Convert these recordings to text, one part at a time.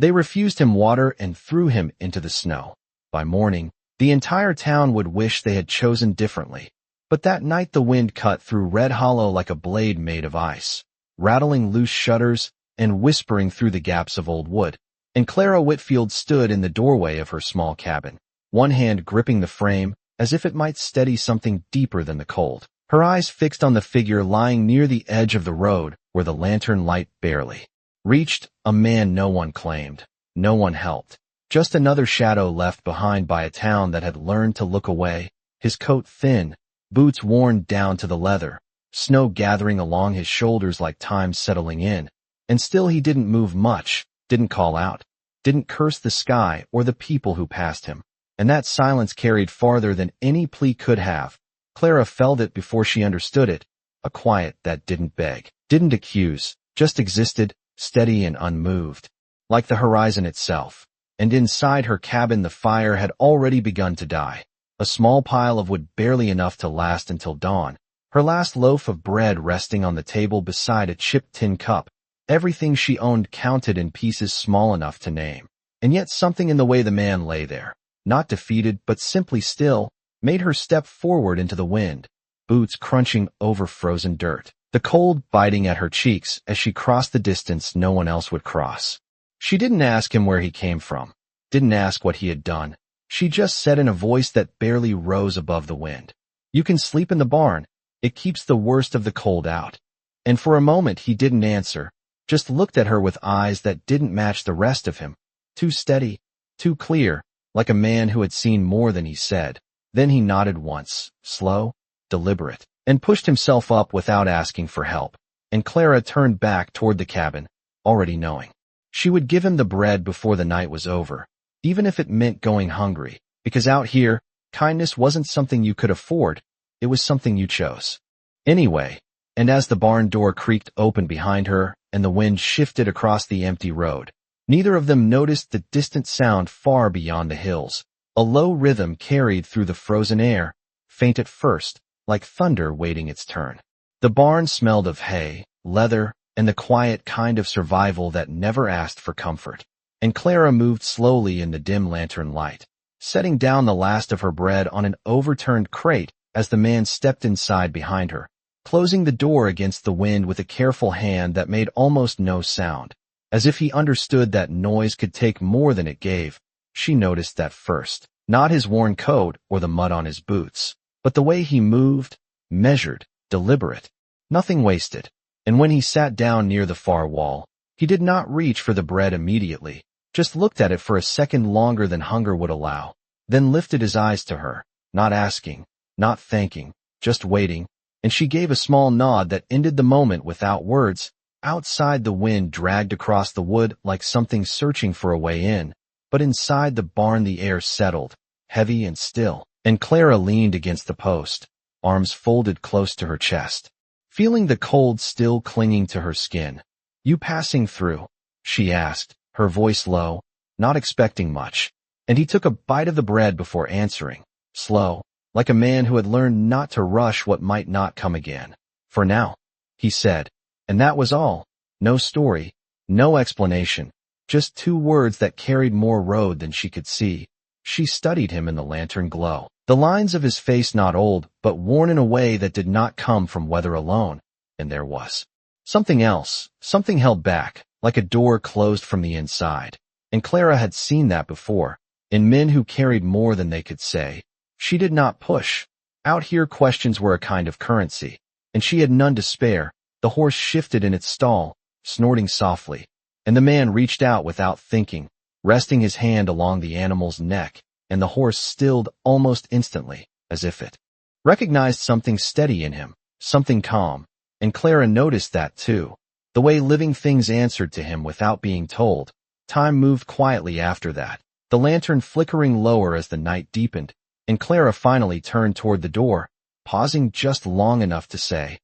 They refused him water and threw him into the snow. By morning, the entire town would wish they had chosen differently. But that night the wind cut through Red Hollow like a blade made of ice, rattling loose shutters and whispering through the gaps of old wood. And Clara Whitfield stood in the doorway of her small cabin, one hand gripping the frame as if it might steady something deeper than the cold. Her eyes fixed on the figure lying near the edge of the road where the lantern light barely reached, a man no one claimed, no one helped. Just another shadow left behind by a town that had learned to look away, his coat thin, boots worn down to the leather, snow gathering along his shoulders like time settling in. And still he didn't move much, didn't call out, didn't curse the sky or the people who passed him. And that silence carried farther than any plea could have. Clara felt it before she understood it, a quiet that didn't beg, didn't accuse, just existed, steady and unmoved, like the horizon itself. And inside her cabin the fire had already begun to die, a small pile of wood barely enough to last until dawn, her last loaf of bread resting on the table beside a chipped tin cup. Everything she owned counted in pieces small enough to name. And yet something in the way the man lay there, not defeated but simply still, made her step forward into the wind, boots crunching over frozen dirt, the cold biting at her cheeks as she crossed the distance no one else would cross. She didn't ask him where he came from, didn't ask what he had done. She just said in a voice that barely rose above the wind, "You can sleep in the barn. It keeps the worst of the cold out." And for a moment he didn't answer, just looked at her with eyes that didn't match the rest of him, too steady, too clear, like a man who had seen more than he said. Then he nodded once, slow, deliberate, and pushed himself up without asking for help. And Clara turned back toward the cabin, already knowing she would give him the bread before the night was over, even if it meant going hungry, because out here, kindness wasn't something you could afford, it was something you chose. Anyway, and as the barn door creaked open behind her and the wind shifted across the empty road, neither of them noticed the distant sound far beyond the hills. A low rhythm carried through the frozen air, faint at first, like thunder waiting its turn. The barn smelled of hay, leather, and the quiet kind of survival that never asked for comfort. And Clara moved slowly in the dim lantern light, setting down the last of her bread on an overturned crate as the man stepped inside behind her, closing the door against the wind with a careful hand that made almost no sound, as if he understood that noise could take more than it gave. She noticed that first, not his worn coat or the mud on his boots, but the way he moved, measured, deliberate, nothing wasted. And when he sat down near the far wall, he did not reach for the bread immediately, just looked at it for a second longer than hunger would allow, then lifted his eyes to her, not asking, not thanking, just waiting, and she gave a small nod that ended the moment without words. Outside the wind dragged across the wood like something searching for a way in. But inside the barn the air settled, heavy and still, and Clara leaned against the post, arms folded close to her chest, feeling the cold still clinging to her skin. "You passing through?" she asked, her voice low, not expecting much. And he took a bite of the bread before answering, slow, like a man who had learned not to rush what might not come again. "For now," he said, and that was all. No story, no explanation. Just two words that carried more road than she could see. She studied him in the lantern glow, the lines of his face not old, but worn in a way that did not come from weather alone. And there was something else, something held back, like a door closed from the inside. And Clara had seen that before, in men who carried more than they could say. She did not push. Out here questions were a kind of currency, and she had none to spare. The horse shifted in its stall, snorting softly. And the man reached out without thinking, resting his hand along the animal's neck, and the horse stilled almost instantly, as if it recognized something steady in him, something calm. And Clara noticed that too, the way living things answered to him without being told. Time moved quietly after that, the lantern flickering lower as the night deepened, and Clara finally turned toward the door, pausing just long enough to say,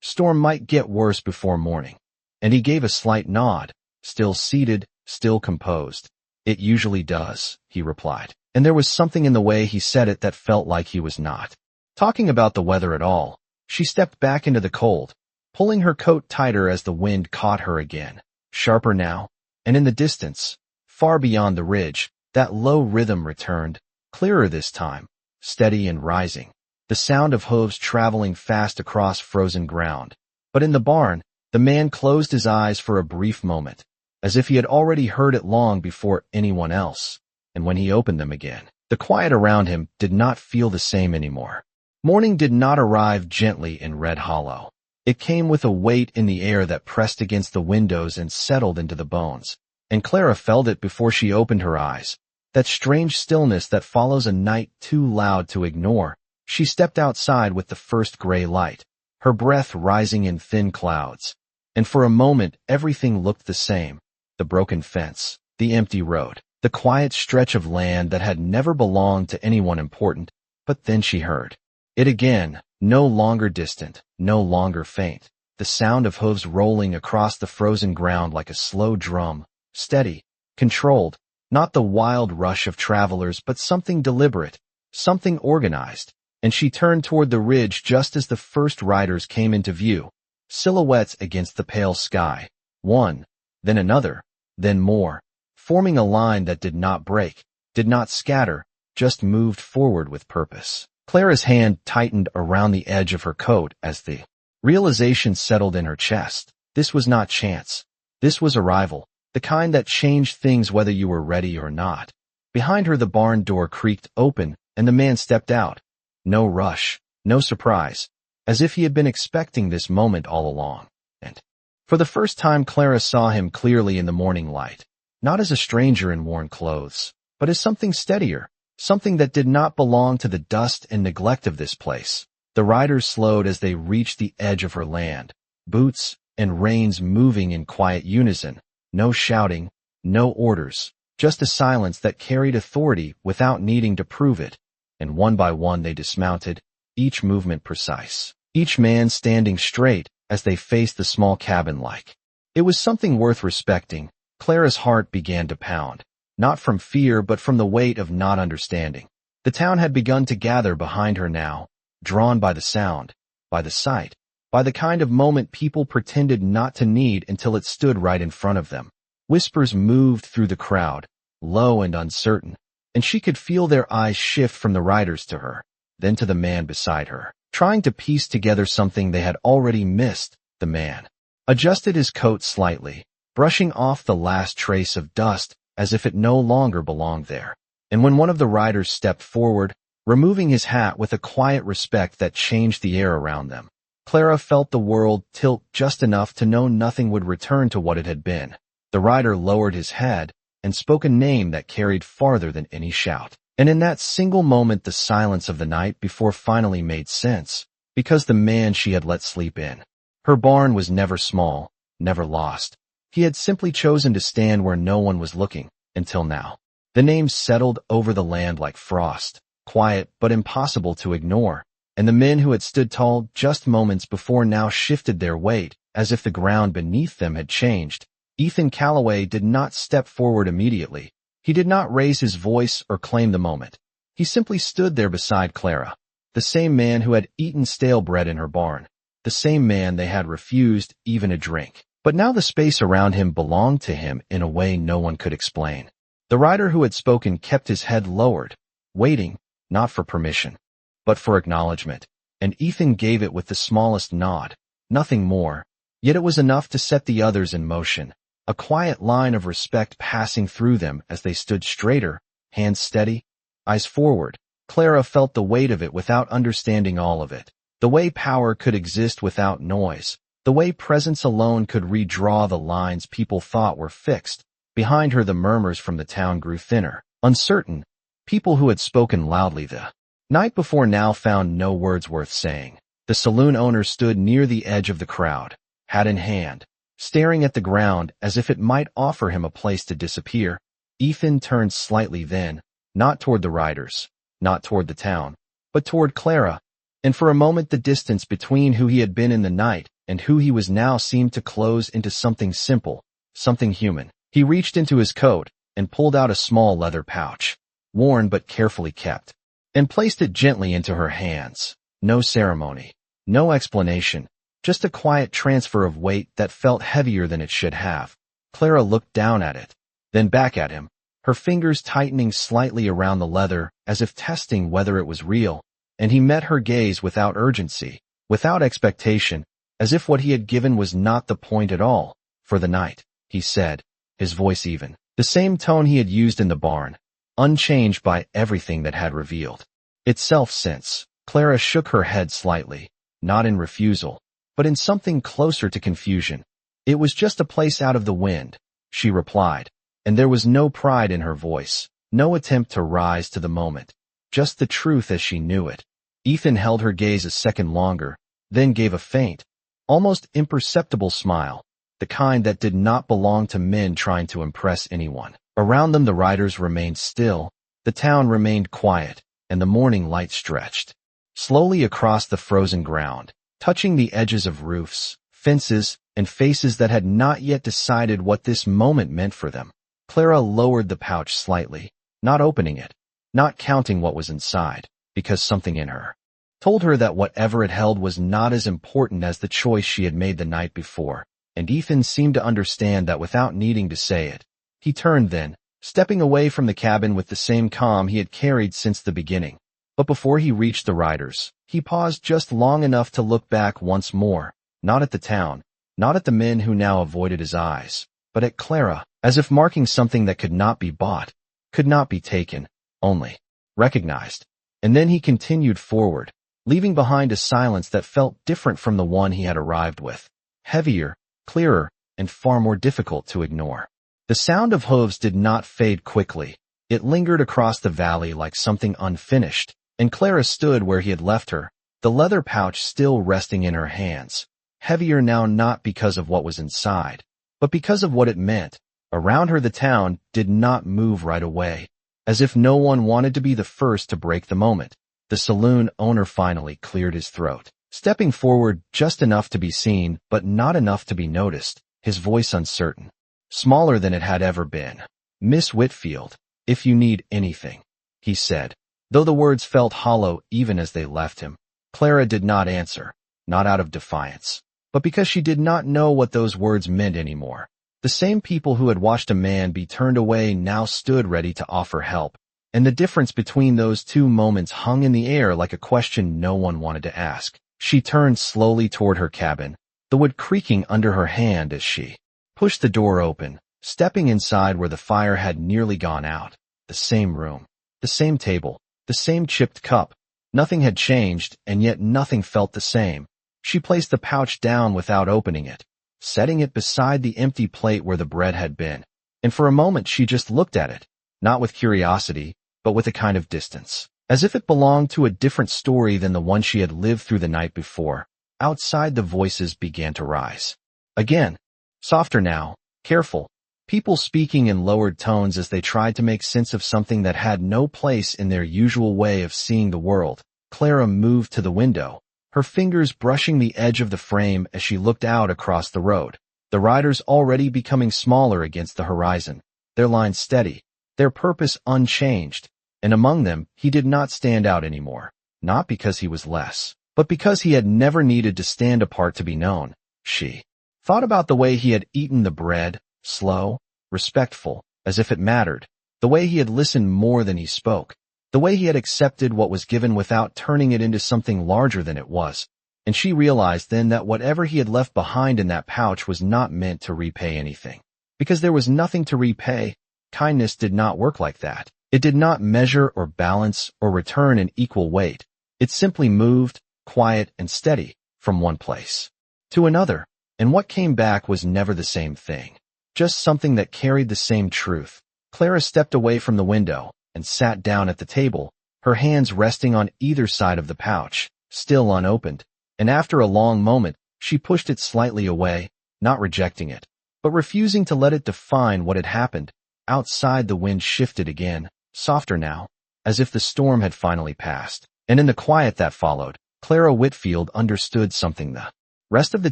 "Storm might get worse before morning." And he gave a slight nod. Still seated, still composed. "It usually does," he replied. And there was something in the way he said it that felt like he was not talking about the weather at all. She stepped back into the cold, pulling her coat tighter as the wind caught her again, sharper now, and in the distance, Far beyond the ridge, that low rhythm returned, clearer this time, steady and rising. The sound of hooves traveling fast across frozen ground. But in the barn, the man closed his eyes for a brief moment, as if he had already heard it long before anyone else. And when he opened them again, the quiet around him did not feel the same anymore. Morning did not arrive gently in Red Hollow. It came with a weight in the air that pressed against the windows and settled into the bones. And Clara felt it before she opened her eyes. That strange stillness that follows a night too loud to ignore. She stepped outside with the first gray light, her breath rising in thin clouds. And for a moment, everything looked the same. The broken fence, the empty road, the quiet stretch of land that had never belonged to anyone important. But then she heard it again, no longer distant, no longer faint. The sound of hooves rolling across the frozen ground like a slow drum, steady, controlled, not the wild rush of travelers, but something deliberate, something organized. And she turned toward the ridge just as the first riders came into view, silhouettes against the pale sky, one, then another, then more, forming a line that did not break, did not scatter, just moved forward with purpose. Clara's hand tightened around the edge of her coat as the realization settled in her chest. This was not chance. This was arrival, the kind that changed things whether you were ready or not. Behind her the barn door creaked open, and the man stepped out. No rush, no surprise, as if he had been expecting this moment all along. And for the first time Clara saw him clearly in the morning light, not as a stranger in worn clothes, but as something steadier, something that did not belong to the dust and neglect of this place. The riders slowed as they reached the edge of her land, boots and reins moving in quiet unison, no shouting, no orders, just a silence that carried authority without needing to prove it. And one by one they dismounted, each movement precise, each man standing straight as they faced the small cabin like. It was something worth respecting. Clara's heart began to pound, not from fear but from the weight of not understanding. The town had begun to gather behind her now, drawn by the sound, by the sight, by the kind of moment people pretended not to need until it stood right in front of them. Whispers moved through the crowd, low and uncertain, and she could feel their eyes shift from the riders to her, then to the man beside her, trying to piece together something they had already missed. The man adjusted his coat slightly, brushing off the last trace of dust as if it no longer belonged there. And when one of the riders stepped forward, removing his hat with a quiet respect that changed the air around them, Clara felt the world tilt just enough to know nothing would return to what it had been. The rider lowered his head and spoke a name that carried farther than any shout. And in that single moment the silence of the night before finally made sense, because the man she had let sleep in. Her barn was never small, never lost. He had simply chosen to stand where no one was looking, until now. The name settled over the land like frost, quiet but impossible to ignore, and the men who had stood tall just moments before now shifted their weight, as if the ground beneath them had changed. Ethan Calloway did not step forward immediately. He did not raise his voice or claim the moment. He simply stood there beside Clara, the same man who had eaten stale bread in her barn, the same man they had refused even a drink. But now the space around him belonged to him in a way no one could explain. The rider who had spoken kept his head lowered, waiting, not for permission, but for acknowledgement, and Ethan gave it with the smallest nod, nothing more. Yet it was enough to set the others in motion. A quiet line of respect passing through them as they stood straighter, hands steady, eyes forward. Clara felt the weight of it without understanding all of it. The way power could exist without noise. The way presence alone could redraw the lines people thought were fixed. Behind her the murmurs from the town grew thinner, uncertain. People who had spoken loudly the night before now found no words worth saying. The saloon owner stood near the edge of the crowd, hat in hand, staring at the ground as if it might offer him a place to disappear. Ethan turned slightly then, not toward the riders, not toward the town, but toward Clara, and for a moment the distance between who he had been in the night and who he was now seemed to close into something simple, something human. He reached into his coat and pulled out a small leather pouch, worn but carefully kept, and placed it gently into her hands. No ceremony, no explanation, just a quiet transfer of weight that felt heavier than it should have. Clara looked down at it, then back at him, her fingers tightening slightly around the leather as if testing whether it was real, and he met her gaze without urgency, without expectation, as if what he had given was not the point at all. For the night, he said, his voice even, the same tone he had used in the barn, unchanged by everything that had revealed itself since. Clara shook her head slightly, not in refusal, but in something closer to confusion. It was just a place out of the wind, she replied, and there was no pride in her voice, no attempt to rise to the moment, just the truth as she knew it. Ethan held her gaze a second longer, then gave a faint, almost imperceptible smile, the kind that did not belong to men trying to impress anyone. Around them the riders remained still, the town remained quiet, and the morning light stretched slowly across the frozen ground, touching the edges of roofs, fences, and faces that had not yet decided what this moment meant for them. Clara lowered the pouch slightly, not opening it, not counting what was inside, because something in her told her that whatever it held was not as important as the choice she had made the night before, and Ethan seemed to understand that without needing to say it. He turned then, stepping away from the cabin with the same calm he had carried since the beginning. But before he reached the riders, he paused just long enough to look back once more, not at the town, not at the men who now avoided his eyes, but at Clara, as if marking something that could not be bought, could not be taken, only recognized. And then he continued forward, leaving behind a silence that felt different from the one he had arrived with, heavier, clearer, and far more difficult to ignore. The sound of hooves did not fade quickly. It lingered across the valley like something unfinished, and Clara stood where he had left her, the leather pouch still resting in her hands, heavier now not because of what was inside, but because of what it meant. Around her the town did not move right away, as if no one wanted to be the first to break the moment. The saloon owner finally cleared his throat, stepping forward just enough to be seen but not enough to be noticed, his voice uncertain, smaller than it had ever been. "Miss Whitfield, if you need anything," he said, though the words felt hollow even as they left him. Clara did not answer, not out of defiance, but because she did not know what those words meant anymore. The same people who had watched a man be turned away now stood ready to offer help, and the difference between those two moments hung in the air like a question no one wanted to ask. She turned slowly toward her cabin, the wood creaking under her hand as she pushed the door open, stepping inside where the fire had nearly gone out. The same room, the same table, the same chipped cup. Nothing had changed, and yet nothing felt the same. She placed the pouch down without opening it, setting it beside the empty plate where the bread had been, and for a moment she just looked at it, not with curiosity, but with a kind of distance, as if it belonged to a different story than the one she had lived through the night before. Outside the voices began to rise. Again, softer now, careful, people speaking in lowered tones as they tried to make sense of something that had no place in their usual way of seeing the world. Clara moved to the window, her fingers brushing the edge of the frame as she looked out across the road, the riders already becoming smaller against the horizon, their lines steady, their purpose unchanged, and among them he did not stand out anymore, not because he was less, but because he had never needed to stand apart to be known. She thought about the way he had eaten the bread, slow, respectful, as if it mattered, the way he had listened more than he spoke, the way he had accepted what was given without turning it into something larger than it was. And she realized then that whatever he had left behind in that pouch was not meant to repay anything. Because there was nothing to repay. Kindness did not work like that. It did not measure or balance or return in equal weight. It simply moved, quiet and steady, from one place to another, and what came back was never the same thing, just something that carried the same truth. Clara stepped away from the window and sat down at the table, her hands resting on either side of the pouch, still unopened, and after a long moment, she pushed it slightly away, not rejecting it, but refusing to let it define what had happened. Outside the wind shifted again, softer now, as if the storm had finally passed, and in the quiet that followed, Clara Whitfield understood something the rest of the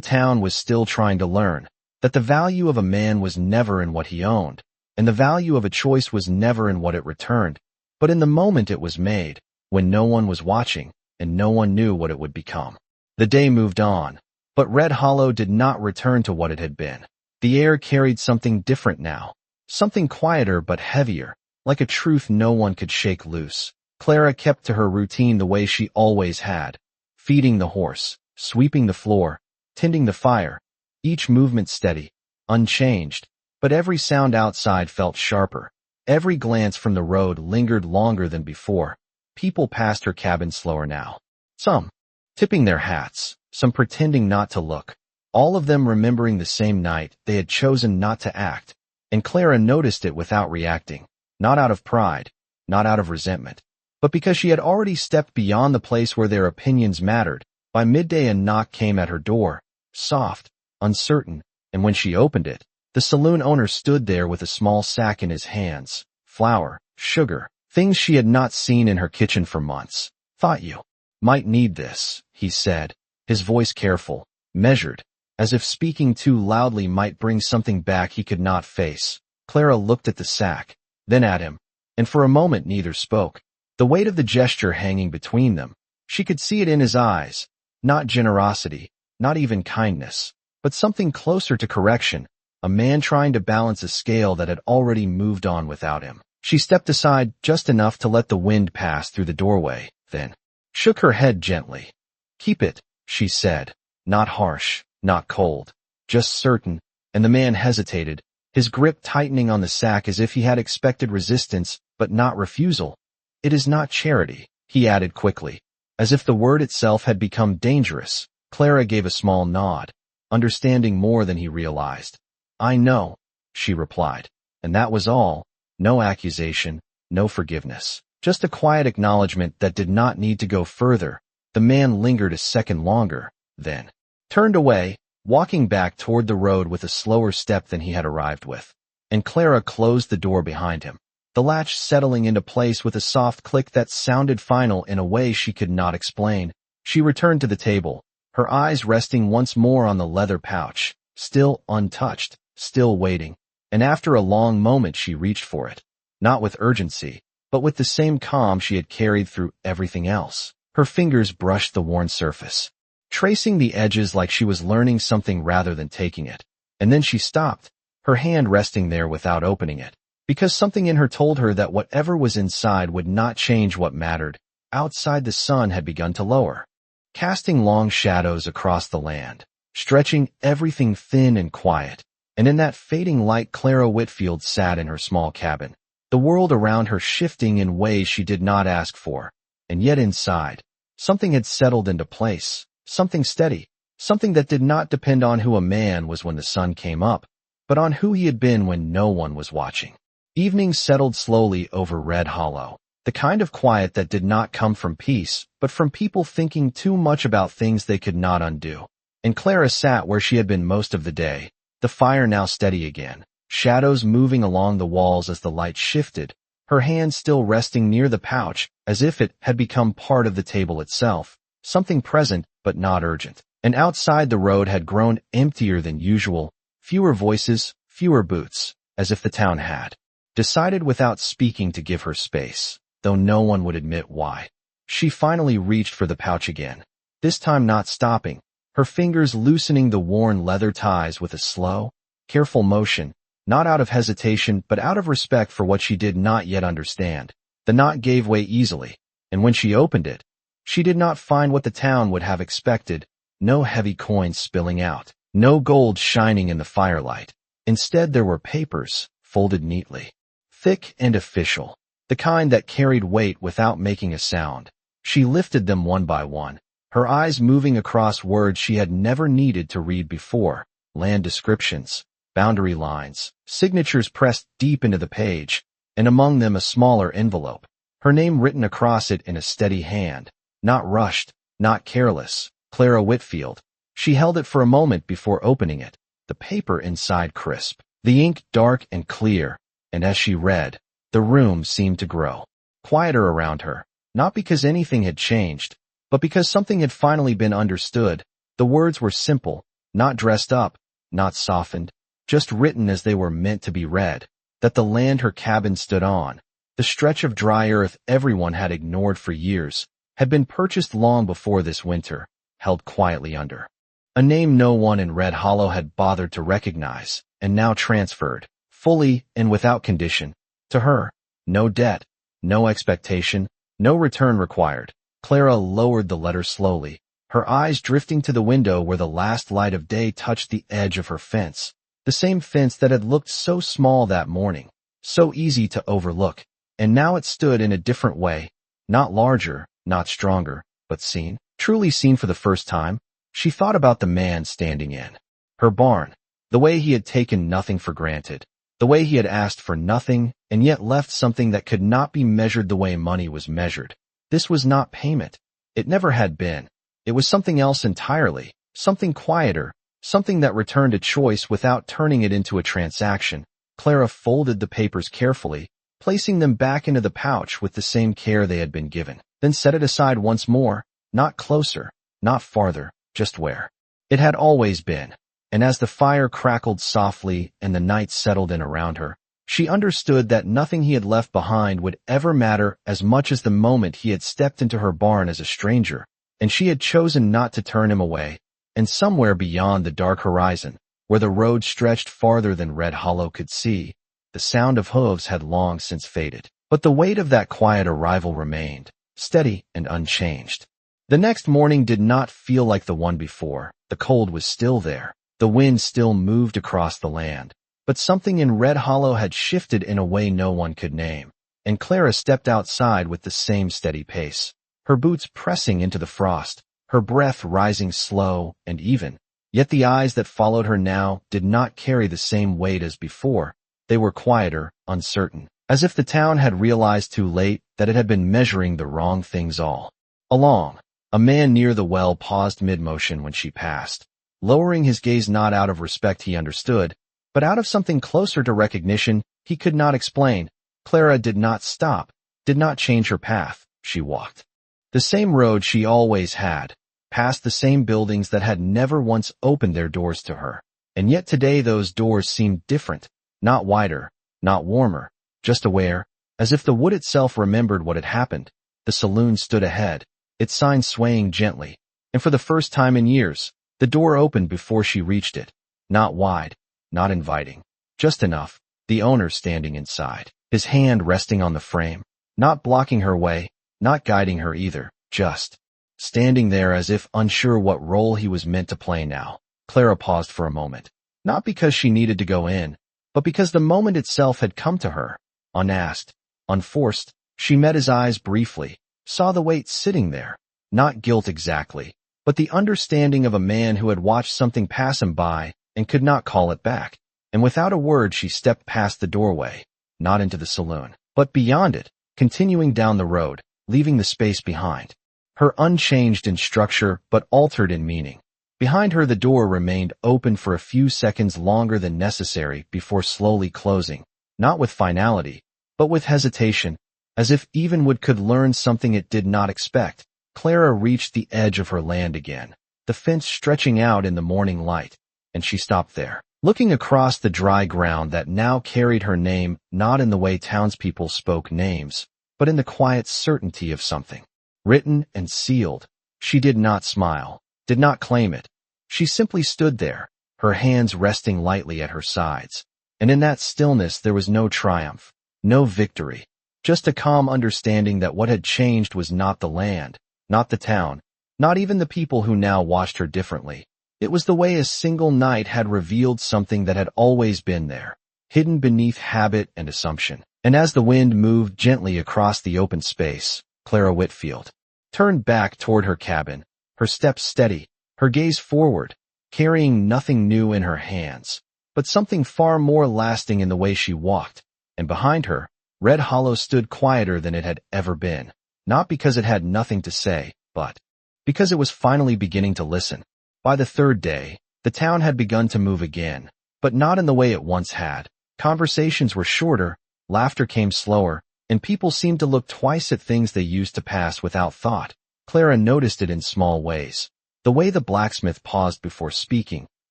town was still trying to learn, that the value of a man was never in what he owned, and the value of a choice was never in what it returned, but in the moment it was made, when no one was watching, and no one knew what it would become. The day moved on, but Red Hollow did not return to what it had been. The air carried something different now, Something quieter but heavier, like a truth no one could shake loose. Clara kept to her routine the way she always had, feeding the horse, sweeping the floor, tending the fire, each movement steady, unchanged, but every sound outside felt sharper. Every glance from the road lingered longer than before. People passed her cabin slower now. Some tipping their hats, some pretending not to look, all of them remembering the same night they had chosen not to act, and Clara noticed it without reacting, not out of pride, not out of resentment, but because she had already stepped beyond the place where their opinions mattered. By midday a knock came at her door, soft, uncertain, and when she opened it, the saloon owner stood there with a small sack in his hands, flour, sugar, things she had not seen in her kitchen for months. "Thought you might need this," he said, his voice careful, measured, as if speaking too loudly might bring something back he could not face. Clara looked at the sack, then at him, and for a moment neither spoke, the weight of the gesture hanging between them. She could see it in his eyes, not generosity, not even kindness, but something closer to correction, a man trying to balance a scale that had already moved on without him. She stepped aside just enough to let the wind pass through the doorway, then shook her head gently. "Keep it," she said, not harsh, not cold, just certain, and the man hesitated, his grip tightening on the sack as if he had expected resistance, but not refusal. "It is not charity," he added quickly, as if the word itself had become dangerous. Clara gave a small nod, understanding more than he realized. "I know," she replied, and that was all. No accusation, no forgiveness, just a quiet acknowledgement that did not need to go further. The man lingered a second longer, then turned away, walking back toward the road with a slower step than he had arrived with, and Clara closed the door behind him, the latch settling into place with a soft click that sounded final in a way she could not explain. She returned to the table, her eyes resting once more on the leather pouch, still untouched, still waiting, and after a long moment she reached for it, not with urgency, but with the same calm she had carried through everything else. Her fingers brushed the worn surface, tracing the edges like she was learning something rather than taking it, and then she stopped, her hand resting there without opening it, because something in her told her that whatever was inside would not change what mattered. Outside the sun had begun to lower, casting long shadows across the land, stretching everything thin and quiet, and in that fading light Clara Whitfield sat in her small cabin, the world around her shifting in ways she did not ask for, and yet inside, something had settled into place, something steady, something that did not depend on who a man was when the sun came up, but on who he had been when no one was watching. Evening settled slowly over Red Hollow, the kind of quiet that did not come from peace, but from people thinking too much about things they could not undo. And Clara sat where she had been most of the day, the fire now steady again, shadows moving along the walls as the light shifted, her hand still resting near the pouch, as if it had become part of the table itself, something present but not urgent. And outside the road had grown emptier than usual, fewer voices, fewer boots, as if the town had decided without speaking to give her space, though no one would admit why. She finally reached for the pouch again, this time not stopping, her fingers loosening the worn leather ties with a slow, careful motion, not out of hesitation but out of respect for what she did not yet understand. The knot gave way easily, and when she opened it, she did not find what the town would have expected, no heavy coins spilling out, no gold shining in the firelight. Instead there were papers, folded neatly, thick and official, the kind that carried weight without making a sound. She lifted them one by one, her eyes moving across words she had never needed to read before, land descriptions, boundary lines, signatures pressed deep into the page, and among them a smaller envelope, her name written across it in a steady hand, not rushed, not careless, Clara Whitfield. She held it for a moment before opening it, the paper inside crisp, the ink dark and clear, and as she read, the room seemed to grow quieter around her, not because anything had changed, but because something had finally been understood. The words were simple, not dressed up, not softened, just written as they were meant to be read, that the land her cabin stood on, the stretch of dry earth everyone had ignored for years, had been purchased long before this winter, held quietly under a name no one in Red Hollow had bothered to recognize, and now transferred, fully and without condition. To her, no debt, no expectation, no return required. Clara lowered the letter slowly, her eyes drifting to the window where the last light of day touched the edge of her fence. The same fence that had looked so small that morning, so easy to overlook, and now it stood in a different way, not larger, not stronger, but seen, truly seen for the first time. She thought about the man standing in her barn, the way he had taken nothing for granted, the way he had asked for nothing and yet left something that could not be measured the way money was measured. This was not payment. It never had been. It was something else entirely, something quieter, something that returned a choice without turning it into a transaction. Clara folded the papers carefully, placing them back into the pouch with the same care they had been given, then set it aside once more, not closer, not farther, just where it had always been. And as the fire crackled softly and the night settled in around her, she understood that nothing he had left behind would ever matter as much as the moment he had stepped into her barn as a stranger, and she had chosen not to turn him away. And somewhere beyond the dark horizon, where the road stretched farther than Red Hollow could see, the sound of hooves had long since faded. But the weight of that quiet arrival remained, steady and unchanged. The next morning did not feel like the one before. The cold was still there. The wind still moved across the land. But something in Red Hollow had shifted in a way no one could name, and Clara stepped outside with the same steady pace, her boots pressing into the frost, her breath rising slow and even. Yet the eyes that followed her now did not carry the same weight as before. They were quieter, uncertain, as if the town had realized too late that it had been measuring the wrong things all along. A man near the well paused mid-motion when she passed, lowering his gaze not out of respect he understood, but out of something closer to recognition he could not explain. Clara did not stop, did not change her path. She walked the same road she always had, past the same buildings that had never once opened their doors to her. And yet today those doors seemed different, not wider, not warmer, just aware, as if the wood itself remembered what had happened. The saloon stood ahead, its sign swaying gently, and for the first time in years, the door opened before she reached it. Not wide, not inviting, just enough, the owner standing inside, his hand resting on the frame, not blocking her way, not guiding her either, just standing there as if unsure what role he was meant to play now. Clara paused for a moment, not because she needed to go in, but because the moment itself had come to her, unasked, unforced. She met his eyes briefly, saw the weight sitting there, not guilt exactly, but the understanding of a man who had watched something pass him by and could not call it back. And without a word she stepped past the doorway, not into the saloon, but beyond it, continuing down the road, leaving the space behind her unchanged in structure but altered in meaning. Behind her the door remained open for a few seconds longer than necessary before slowly closing, not with finality, but with hesitation, as if Evenwood could learn something it did not expect. Clara reached the edge of her land again, the fence stretching out in the morning light, and she stopped there, looking across the dry ground that now carried her name, not in the way townspeople spoke names, but in the quiet certainty of something written and sealed. She did not smile, did not claim it. She simply stood there, her hands resting lightly at her sides, and in that stillness there was no triumph, no victory, just a calm understanding that what had changed was not the land, not the town, not even the people who now watched her differently. It was the way a single night had revealed something that had always been there, hidden beneath habit and assumption. And as the wind moved gently across the open space, Clara Whitfield turned back toward her cabin, her steps steady, her gaze forward, carrying nothing new in her hands, but something far more lasting in the way she walked. And behind her, Red Hollow stood quieter than it had ever been, not because it had nothing to say, but because it was finally beginning to listen. By the third day, the town had begun to move again, but not in the way it once had. Conversations were shorter, laughter came slower, and people seemed to look twice at things they used to pass without thought. Clara noticed it in small ways. The way the blacksmith paused before speaking,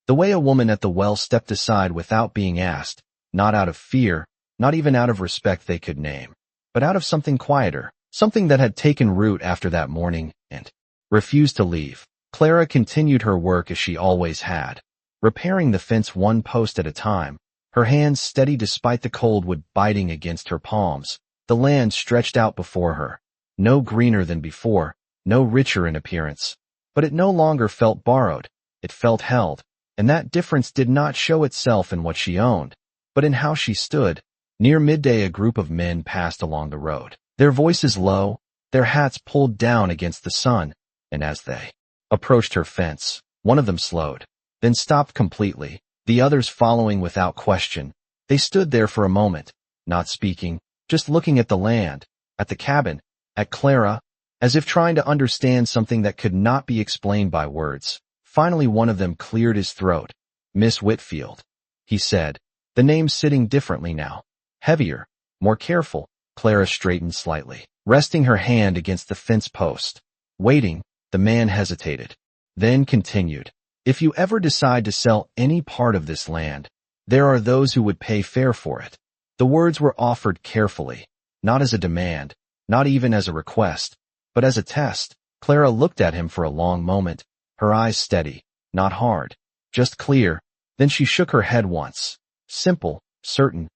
the way a woman at the well stepped aside without being asked, not out of fear, not even out of respect they could name, but out of something quieter, something that had taken root after that morning and refused to leave. Clara continued her work as she always had, repairing the fence one post at a time, Her hands steady despite the cold wood biting against her palms. The land stretched out before her. No greener than before, no richer in appearance. But it no longer felt borrowed. It felt held. And that difference did not show itself in what she owned, but in how she stood. Near midday a group of men passed along the road, their voices low, their hats pulled down against the sun, and as they approached her fence, one of them slowed, then stopped completely, the others following without question. They stood there for a moment, not speaking, just looking at the land, at the cabin, at Clara, as if trying to understand something that could not be explained by words. Finally one of them cleared his throat. "Miss Whitfield," he said, the name sitting differently now. Heavier, more careful. Clara straightened slightly, resting her hand against the fence post. Waiting, the man hesitated, then continued. "If you ever decide to sell any part of this land, there are those who would pay fair for it." The words were offered carefully, not as a demand, not even as a request, but as a test. Clara looked at him for a long moment, her eyes steady, not hard, just clear. Then she shook her head once. Simple, certain.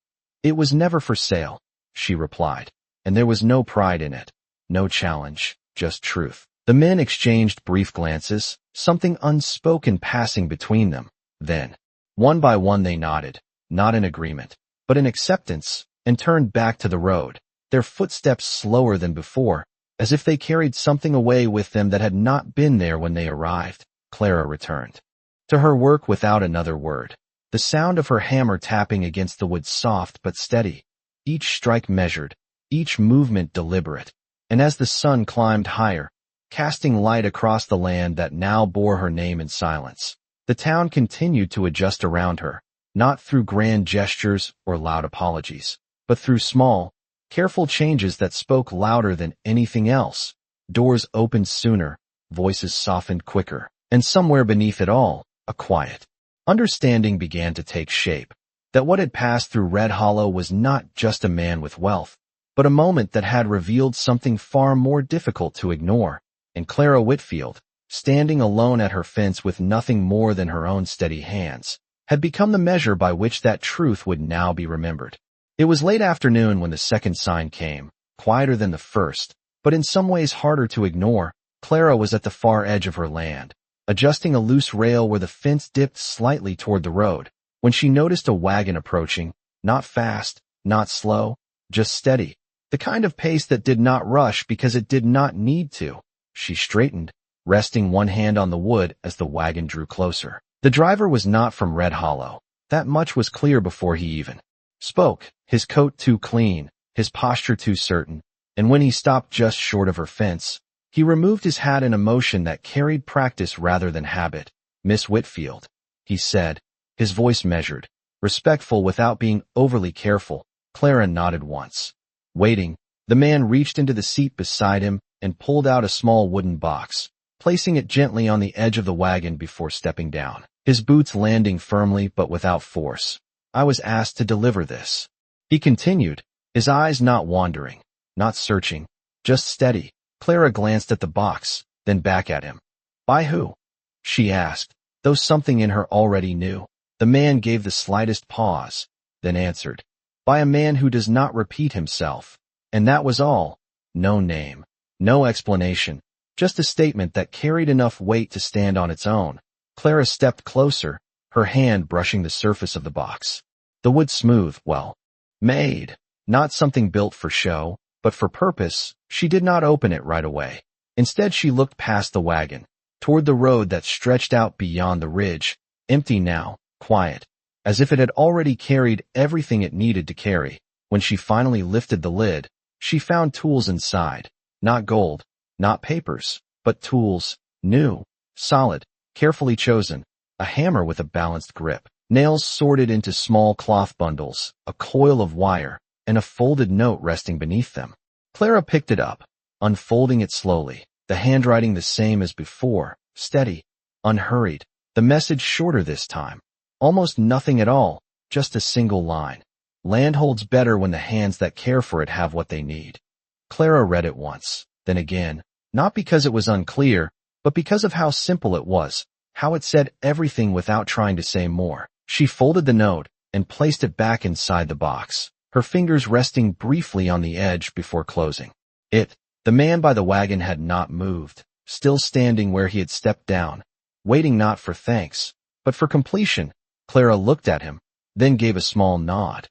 "It was never for sale," she replied, and there was no pride in it, no challenge, just truth. The men exchanged brief glances, something unspoken passing between them. Then, one by one they nodded, not in agreement, but in acceptance, and turned back to the road, their footsteps slower than before, as if they carried something away with them that had not been there when they arrived. Clara returned to her work without another word. The sound of her hammer tapping against the wood soft but steady, each strike measured, each movement deliberate. And as the sun climbed higher, casting light across the land that now bore her name in silence, the town continued to adjust around her, not through grand gestures or loud apologies, but through small, careful changes that spoke louder than anything else. Doors opened sooner, voices softened quicker, and somewhere beneath it all, a quiet understanding began to take shape, that what had passed through Red Hollow was not just a man with wealth, but a moment that had revealed something far more difficult to ignore. And Clara Whitfield, standing alone at her fence with nothing more than her own steady hands, had become the measure by which that truth would now be remembered. It was late afternoon when the second sign came, quieter than the first, but in some ways harder to ignore. Clara was at the far edge of her land, adjusting a loose rail where the fence dipped slightly toward the road, when she noticed a wagon approaching, not fast, not slow, just steady, the kind of pace that did not rush because it did not need to. She straightened, resting one hand on the wood as the wagon drew closer. The driver was not from Red Hollow. That much was clear before he even spoke, his coat too clean, his posture too certain, and when he stopped just short of her fence, he removed his hat in a motion that carried practice rather than habit. "Miss Whitfield," he said, his voice measured, respectful without being overly careful. Clara nodded once. Waiting, the man reached into the seat beside him and pulled out a small wooden box, placing it gently on the edge of the wagon before stepping down, his boots landing firmly but without force. "I was asked to deliver this," he continued, his eyes not wandering, not searching, just steady. Clara glanced at the box, then back at him. "By who?" she asked, though something in her already knew. The man gave the slightest pause, then answered, "By a man who does not repeat himself." And that was all. No name, no explanation, just a statement that carried enough weight to stand on its own. Clara stepped closer, her hand brushing the surface of the box. The wood smooth, well made, not something built for show, but for purpose. She did not open it right away. Instead she looked past the wagon, toward the road that stretched out beyond the ridge, empty now, quiet, as if it had already carried everything it needed to carry. When she finally lifted the lid, she found tools inside, not gold, not papers, but tools, new, solid, carefully chosen, a hammer with a balanced grip, nails sorted into small cloth bundles, a coil of wire, and a folded note resting beneath them. Clara picked it up, unfolding it slowly, the handwriting the same as before, steady, unhurried, the message shorter this time. Almost nothing at all, just a single line. "Land holds better when the hands that care for it have what they need." Clara read it once, then again, not because it was unclear, but because of how simple it was, how it said everything without trying to say more. She folded the note, and placed it back inside the box, her fingers resting briefly on the edge before closing it. The man by the wagon had not moved, still standing where he had stepped down, waiting not for thanks, but for completion. Clara looked at him, then gave a small nod.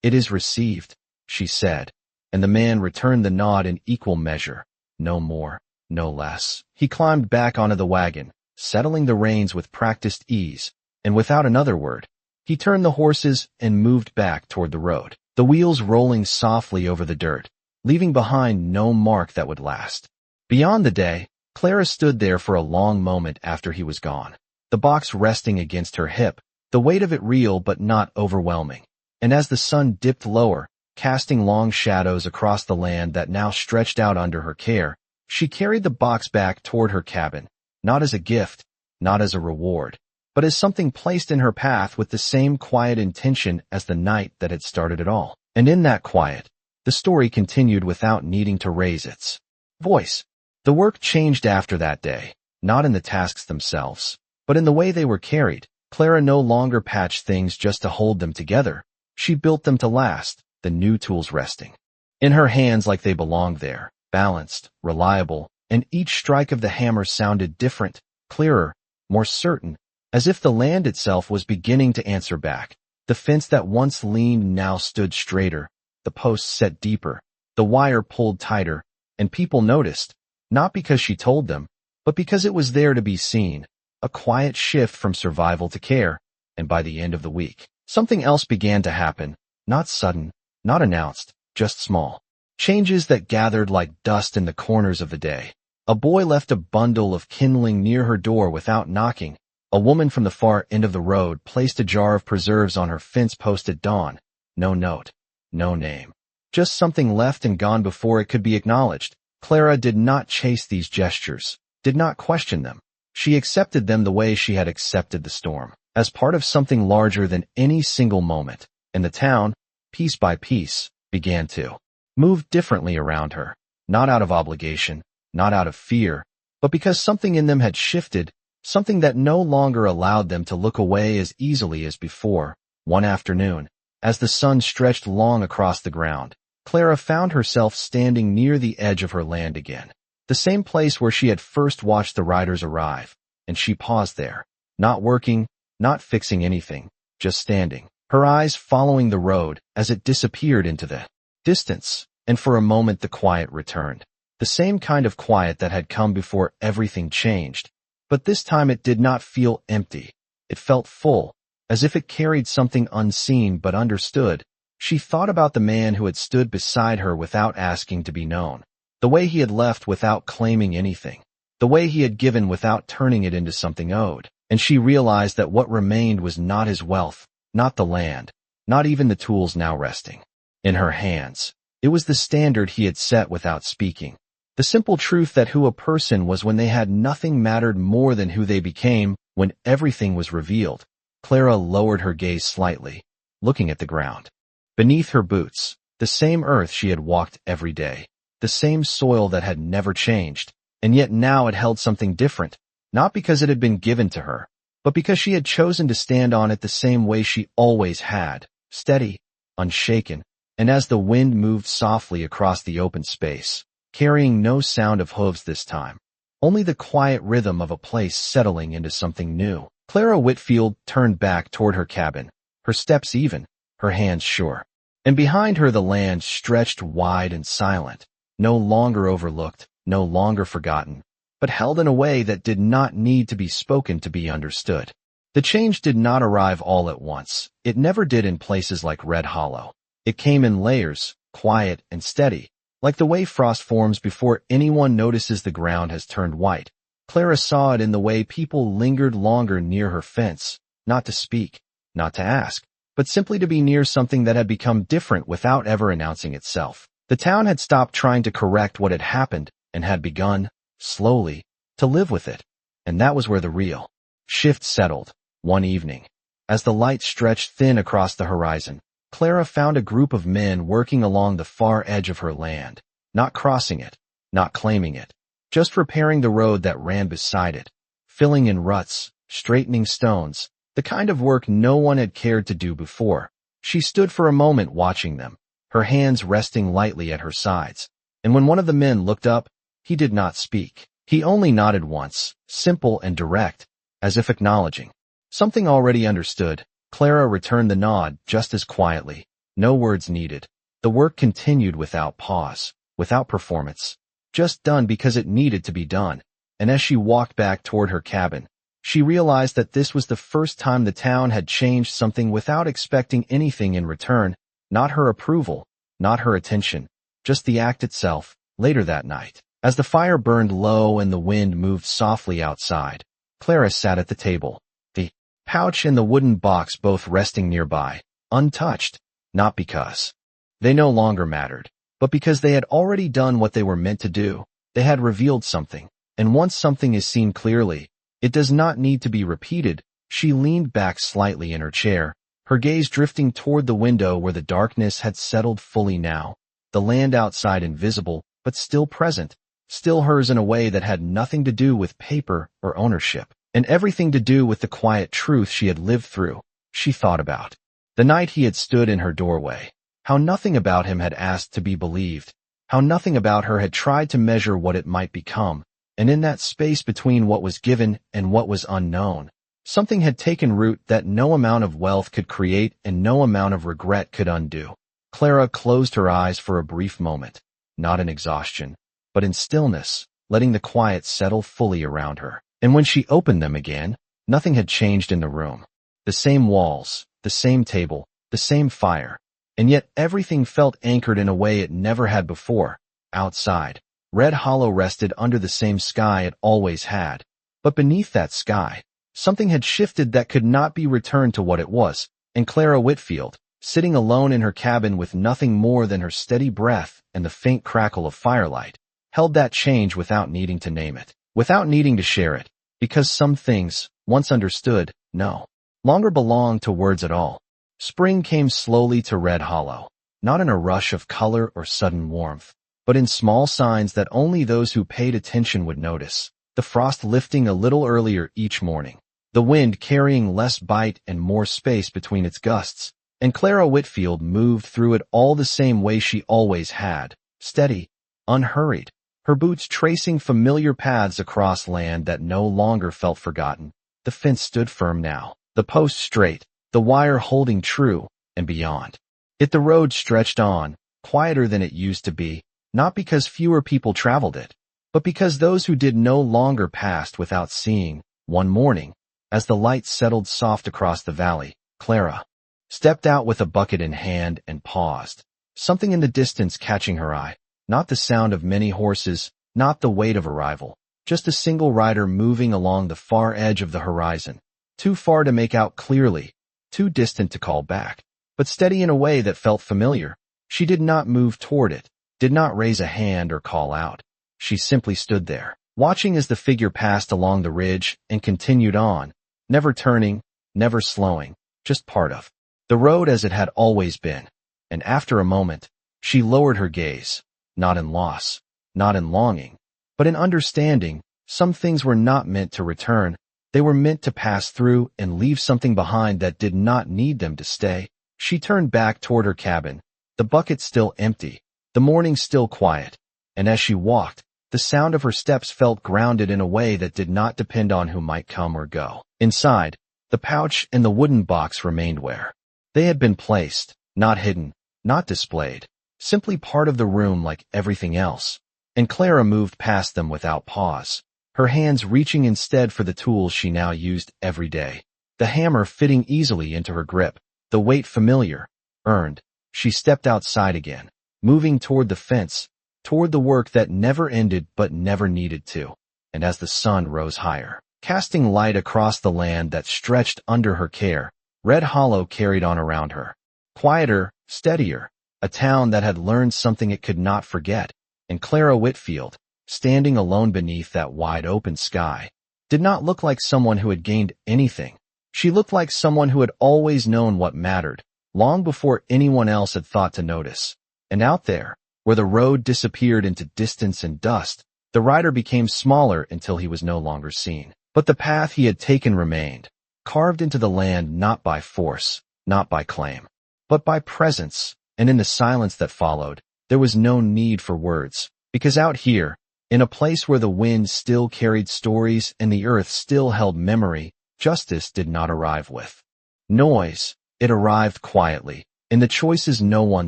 "It is received," she said, and the man returned the nod in equal measure, no more, no less. He climbed back onto the wagon, settling the reins with practiced ease, and without another word, he turned the horses and moved back toward the road, the wheels rolling softly over the dirt, leaving behind no mark that would last. Beyond the day, Clara stood there for a long moment after he was gone, the box resting against her hip, the weight of it real but not overwhelming. And as the sun dipped lower, casting long shadows across the land that now stretched out under her care, she carried the box back toward her cabin, not as a gift, not as a reward, but as something placed in her path with the same quiet intention as the night that had started it all. And in that quiet, the story continued without needing to raise its voice. The work changed after that day, not in the tasks themselves, but in the way they were carried. Clara no longer patched things just to hold them together. She built them to last, the new tools resting in her hands like they belonged there, balanced, reliable, and each strike of the hammer sounded different, clearer, more certain, as if the land itself was beginning to answer back. The fence that once leaned now stood straighter, the posts set deeper, the wire pulled tighter, and people noticed, not because she told them, but because it was there to be seen, a quiet shift from survival to care. And by the end of the week, something else began to happen, not sudden, not announced, just small changes that gathered like dust in the corners of the day. A boy left a bundle of kindling near her door without knocking. A woman from the far end of the road placed a jar of preserves on her fence post at dawn. No note, no name, just something left and gone before it could be acknowledged. Clara did not chase these gestures, did not question them. She accepted them the way she had accepted the storm, as part of something larger than any single moment. And the town, piece by piece, began to move differently around her, not out of obligation, not out of fear, but because something in them had shifted, something that no longer allowed them to look away as easily as before. One afternoon, as the sun stretched long across the ground, Clara found herself standing near the edge of her land again, the same place where she had first watched the riders arrive, and she paused there, not working, not fixing anything, just standing, her eyes following the road as it disappeared into the distance. And for a moment the quiet returned, the same kind of quiet that had come before everything changed. But this time it did not feel empty. It felt full, as if it carried something unseen but understood. She thought about the man who had stood beside her without asking to be known, the way he had left without claiming anything, the way he had given without turning it into something owed. And she realized that what remained was not his wealth, not the land, not even the tools now resting in her hands. It was the standard he had set without speaking. The simple truth that who a person was when they had nothing mattered more than who they became when everything was revealed. Clara lowered her gaze slightly, looking at the ground. Beneath her boots, the same earth she had walked every day, the same soil that had never changed, and yet now it held something different, not because it had been given to her, but because she had chosen to stand on it the same way she always had, steady, unshaken. And as the wind moved softly across the open space, carrying no sound of hooves this time, only the quiet rhythm of a place settling into something new, Clara Whitfield turned back toward her cabin, her steps even, her hands sure. And behind her the land stretched wide and silent, no longer overlooked, no longer forgotten, but held in a way that did not need to be spoken to be understood. The change did not arrive all at once. It never did in places like Red Hollow. It came in layers, quiet and steady, like the way frost forms before anyone notices the ground has turned white. Clara saw it in the way people lingered longer near her fence, not to speak, not to ask, but simply to be near something that had become different without ever announcing itself. The town had stopped trying to correct what had happened and had begun, slowly, to live with it. And that was where the real shift settled. One evening, as the light stretched thin across the horizon, Clara found a group of men working along the far edge of her land, not crossing it, not claiming it, just repairing the road that ran beside it, filling in ruts, straightening stones, the kind of work no one had cared to do before. She stood for a moment watching them, her hands resting lightly at her sides. And when one of the men looked up, he did not speak. He only nodded once, simple and direct, as if acknowledging something already understood. Clara returned the nod just as quietly. No words needed. The work continued without pause, without performance, just done because it needed to be done. And as she walked back toward her cabin, she realized that this was the first time the town had changed something without expecting anything in return, not her approval, not her attention, just the act itself. Later that night, as the fire burned low and the wind moved softly outside, Clara sat at the table, the pouch and the wooden box both resting nearby, untouched, not because they no longer mattered, but because they had already done what they were meant to do. They had revealed something, and once something is seen clearly, it does not need to be repeated. She leaned back slightly in her chair, her gaze drifting toward the window where the darkness had settled fully now, the land outside invisible, but still present, still hers in a way that had nothing to do with paper or ownership, and everything to do with the quiet truth she had lived through. She thought about the night he had stood in her doorway, how nothing about him had asked to be believed, how nothing about her had tried to measure what it might become, and in that space between what was given and what was unknown, something had taken root that no amount of wealth could create and no amount of regret could undo. Clara closed her eyes for a brief moment, not in exhaustion, but in stillness, letting the quiet settle fully around her. And when she opened them again, nothing had changed in the room. The same walls, the same table, the same fire, and yet everything felt anchored in a way it never had before. Outside, Red Hollow rested under the same sky it always had, but beneath that sky, something had shifted that could not be returned to what it was, and Clara Whitfield, sitting alone in her cabin with nothing more than her steady breath and the faint crackle of firelight, held that change without needing to name it, without needing to share it, because some things, once understood, no longer belonged to words at all. Spring came slowly to Red Hollow, not in a rush of color or sudden warmth, but in small signs that only those who paid attention would notice. The frost lifting a little earlier each morning, the wind carrying less bite and more space between its gusts, and Clara Whitfield moved through it all the same way she always had, steady, unhurried, her boots tracing familiar paths across land that no longer felt forgotten. The fence stood firm now, the post straight, the wire holding true, and beyond it the road stretched on, quieter than it used to be, not because fewer people traveled it, but because those who did no longer passed without seeing. One morning, as the light settled soft across the valley, Clara stepped out with a bucket in hand and paused, something in the distance catching her eye, not the sound of many horses, not the weight of arrival, just a single rider moving along the far edge of the horizon, too far to make out clearly, too distant to call back, but steady in a way that felt familiar. She did not move toward it, did not raise a hand or call out. She simply stood there, watching as the figure passed along the ridge and continued on, never turning, never slowing, just part of the road as it had always been. And after a moment, she lowered her gaze, not in loss, not in longing, but in understanding. Some things were not meant to return. They were meant to pass through and leave something behind that did not need them to stay. She turned back toward her cabin, the bucket still empty, the morning still quiet, and as she walked, the sound of her steps felt grounded in a way that did not depend on who might come or go. Inside, the pouch and the wooden box remained where they had been placed, not hidden, not displayed, simply part of the room like everything else. And Clara moved past them without pause, her hands reaching instead for the tools she now used every day, the hammer fitting easily into her grip, the weight familiar, earned. She stepped outside again, moving toward the fence, toward the work that never ended but never needed to. And as the sun rose higher, casting light across the land that stretched under her care, Red Hollow carried on around her, quieter, steadier, a town that had learned something it could not forget. And Clara Whitfield, standing alone beneath that wide-open sky, did not look like someone who had gained anything. She looked like someone who had always known what mattered, long before anyone else had thought to notice. And out there, where the road disappeared into distance and dust, the rider became smaller until he was no longer seen. But the path he had taken remained, carved into the land not by force, not by claim, but by presence. And in the silence that followed, there was no need for words, because out here, in a place where the wind still carried stories and the earth still held memory, justice did not arrive with noise. It arrived quietly, in the choices no one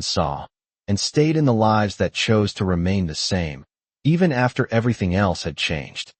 saw, and stayed in the lives that chose to remain the same, even after everything else had changed.